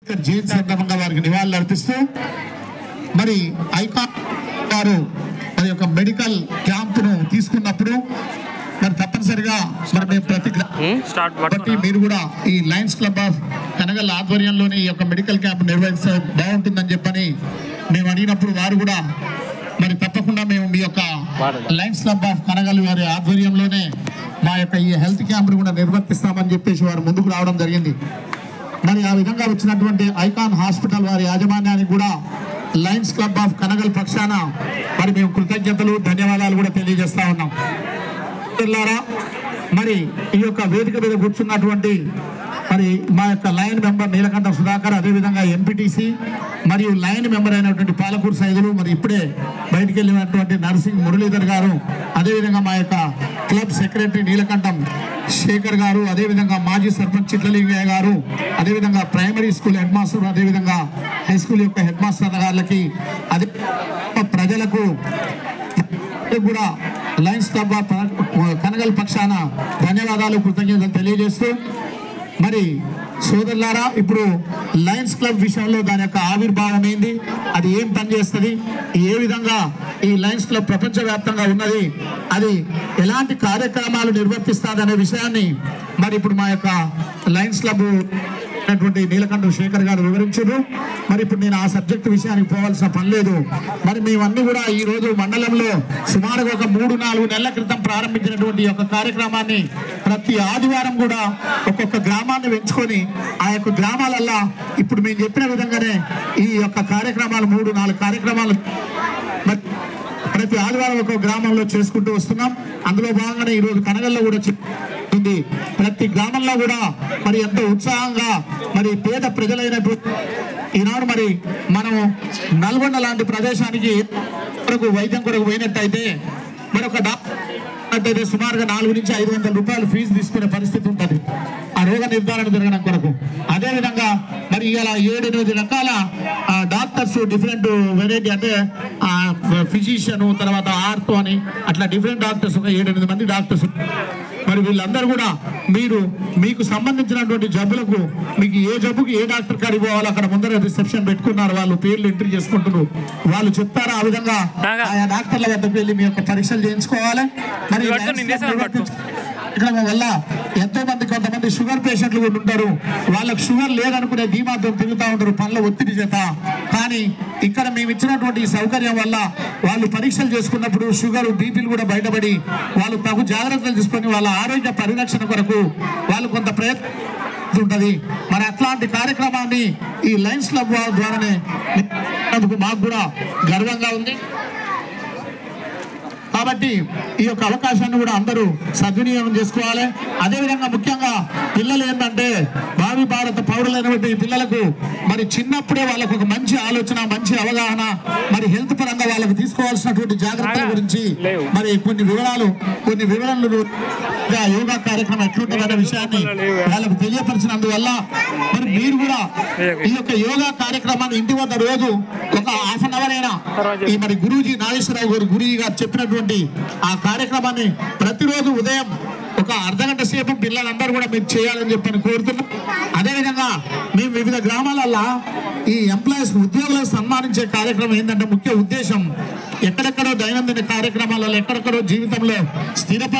జయంతి సందర్భంగా వారికి నివాళులు అర్పిస్తూ మరి ఐకాన్ వారు మరి యొక్క మెడికల్ క్యాంపును తీసుకున్నప్పుడు మరి తప్పనిసరిగా మరి మేము ప్రతి మీరు కూడా ఈ లయన్స్ క్లబ్ ఆఫ్ కనగల్ ఆధ్వర్యంలోని ఈ యొక్క మెడికల్ క్యాంప్ నిర్వహిస్తే బాగుంటుందని చెప్పని మేము అడిగినప్పుడు వారు కూడా మరి తప్పకుండా మేము మీ యొక్క లయన్స్ క్లబ్ ఆఫ్ కనగల్ వారి ఆధ్వర్యంలోనే మా యొక్క ఈ హెల్త్ క్యాంప్ను కూడా నిర్వర్తిస్తామని చెప్పేసి వారు ముందుకు రావడం జరిగింది. మరి ఆ విధంగా వచ్చినటువంటి ఐకాన్ హాస్పిటల్ వారి యాజమాన్యానికి కూడా లయన్స్ క్లబ్ ఆఫ్ కనగల్ పక్షాన మరి మేము కృతజ్ఞతలు ధన్యవాదాలు కూడా తెలియజేస్తా ఉన్నాం. మరి ఈ యొక్క వేదిక మీద కూర్చున్నటువంటి మరి మా యొక్క లైన్ మెంబర్ నీలకంఠ సుధాకర్, అదేవిధంగా ఎంపీటీసీ మరియు లైన్ మెంబర్ అయినటువంటి పాలకూరు సైదులు, మరి ఇప్పుడే బయటికి వెళ్ళినటువంటి నర్సింగ్ మురళీధర్ గారు, అదేవిధంగా మా యొక్క క్లబ్ సెక్రటరీ నీలకంఠం శేఖర్ గారు, అదేవిధంగా మాజీ సర్పంచ్ చిట్లలింగయ్య గారు, అదేవిధంగా ప్రైమరీ స్కూల్ హెడ్ మాస్టర్, అదేవిధంగా హై స్కూల్ యొక్క హెడ్ మాస్టర్ గారికి, అదే ప్రజలకు కూడా లయన్స్ క్లబ్ ఆఫ్ కనగల్ పక్షాన ధన్యవాదాలు కృతజ్ఞతలు తెలియజేస్తూ మరి సోదరులారా, ఇప్పుడు లయన్స్ క్లబ్ విషయంలో దాని యొక్క ఆవిర్భావం ఏంది, అది ఏం పనిచేస్తుంది, ఏ విధంగా ఈ లయన్స్ క్లబ్ ప్రపంచవ్యాప్తంగా ఉన్నది, అది ఎలాంటి కార్యక్రమాలు నిర్వర్తిస్తుంది అనే విషయాన్ని మరి ఇప్పుడు మా యొక్క లయన్స్ క్లబ్ నీలకంఠ శేఖర్ గారు వివరించారు. మరి ఇప్పుడు నేను ఆ సబ్జెక్టు విషయానికి పోవాల్సిన పని లేదు. మరి మేమన్నీ కూడా ఈ రోజు మండలంలో సుమారుగా ఒక 3-4 నెలల క్రితం ప్రారంభించినటువంటి యొక్క కార్యక్రమాన్ని ప్రతి ఆదివారం కూడా ఒక్కొక్క గ్రామాన్ని పెంచుకొని ఆ యొక్క గ్రామాలల్లో ఇప్పుడు మేము చెప్పిన విధంగానే ఈ యొక్క కార్యక్రమాలు 3-4 కార్యక్రమాలు ప్రతి ఆదివారం ఒక గ్రామంలో చేసుకుంటూ వస్తున్నాం. అందులో భాగంగానే ఈరోజు కనగల్లో కూడా ఉంది. ప్రతి గ్రామంలో కూడా మరి ఎంతో ఉత్సాహంగా మరి పేద ప్రజలైనటువంటి ఈనాడు మరి మనం నల్గొండ లాంటి ప్రదేశానికి కొరకు వైద్యం కొరకు పోయినట్టయితే మరి ఒక డాక్టర్ సుమారుగా 400 నుంచి 500 రూపాయలు ఫీజు తీసుకునే పరిస్థితి ఉంటుంది ఆ రోగ నిర్ధారణ జరగడం కొరకు. అదేవిధంగా మరి ఇలా 7-8 రకాల డాక్టర్స్, డిఫరెంట్ వెరైటీ, అంటే ఫిజిషియన్, తర్వాత ఆర్థో అని అట్లా డిఫరెంట్ డాక్టర్స్, ఒక 7-8 మంది డాక్టర్స్. మరి వీళ్ళందరూ కూడా మీకు సంబంధించినటువంటి జబ్బులకు మీకు ఏ జబ్బుకి ఏ డాక్టర్ కాడికి పోవాలో అక్కడ ముందర రిసెప్షన్ పెట్టుకున్నారు, వాళ్ళు పేర్లు ఎంట్రీ చేసుకుంటున్నారు, వాళ్ళు చెప్తారు. ఆ విధంగా ఆయా డాక్టర్ల వద్దకు వెళ్ళి మీ యొక్క పరీక్షలు చేయించుకోవాలి. మరి వల్ల ఎంతో మంది కొంతమంది షుగర్ పేషెంట్లు కూడా ఉంటారు, వాళ్ళకు షుగర్ లేదనుకునే ధీమాతో తిరుగుతూ ఉంటారు పనుల ఒత్తిడి చేత. కానీ ఇక్కడ మేము ఇచ్చినటువంటి సౌకర్యం వల్ల వాళ్ళు పరీక్షలు చేసుకున్నప్పుడు షుగర్, బీపీలు కూడా బయటపడి వాళ్ళు తగు జాగ్రత్తలు తీసుకొని వాళ్ళ ఆరోగ్య పరిరక్షణ కొరకు వాళ్ళు కొంత ప్రయత్నం ఉంటుంది. మరి అట్లాంటి కార్యక్రమాన్ని ఈ లయన్స్ క్లబ్ ద్వారానే మాకు కూడా గర్వంగా ఉంది. కాబట్టి ఈ యొక్క అవకాశాన్ని కూడా అందరూ సద్వినియోగం చేసుకోవాలి. అదేవిధంగా ముఖ్యంగా పిల్లలు ఏంటంటే భావి భారత పౌరులైనటువంటి పిల్లలకు మరి చిన్నప్పుడే వాళ్ళకు ఒక మంచి ఆలోచన, మంచి అవగాహన, మరి హెల్త్ పరంగా వాళ్ళకు తీసుకోవాల్సినటువంటి జాగ్రత్తల గురించి మరి కొన్ని వివరణలు యోగా కార్యక్రమం ఎట్లుంటుందనే విషయాన్ని వాళ్ళకు తెలియపరిచినందువల్ల మరి మీరు కూడా ఈ యొక్క యోగా కార్యక్రమాన్ని ఇంటి వద్ద రోజు ఒక ½ అవర్ అయినా ఈ మరి గురూజీ నాగేశ్వరరావు గారు గురూజీ గారు చెప్పినటువంటి ఆ కార్యక్రమాన్ని ప్రతిరోజు ఉదయం ఒక అర్ధగంట సేపు పిల్లలందరూ కూడా మీరు చేయాలని చెప్పని కోరుతున్నాం. అదేవిధంగా మేము వివిధ గ్రామాలలో ఈ ఎంప్లాయీస్, ఉద్యోగులకు సన్మానించే కార్యక్రమం ఏంటంటే ముఖ్య ఉద్దేశం ఎక్కడెక్కడో దైనందిన కార్యక్రమాలలో ఎక్కడెక్కడో జీవితంలో స్థిరపడి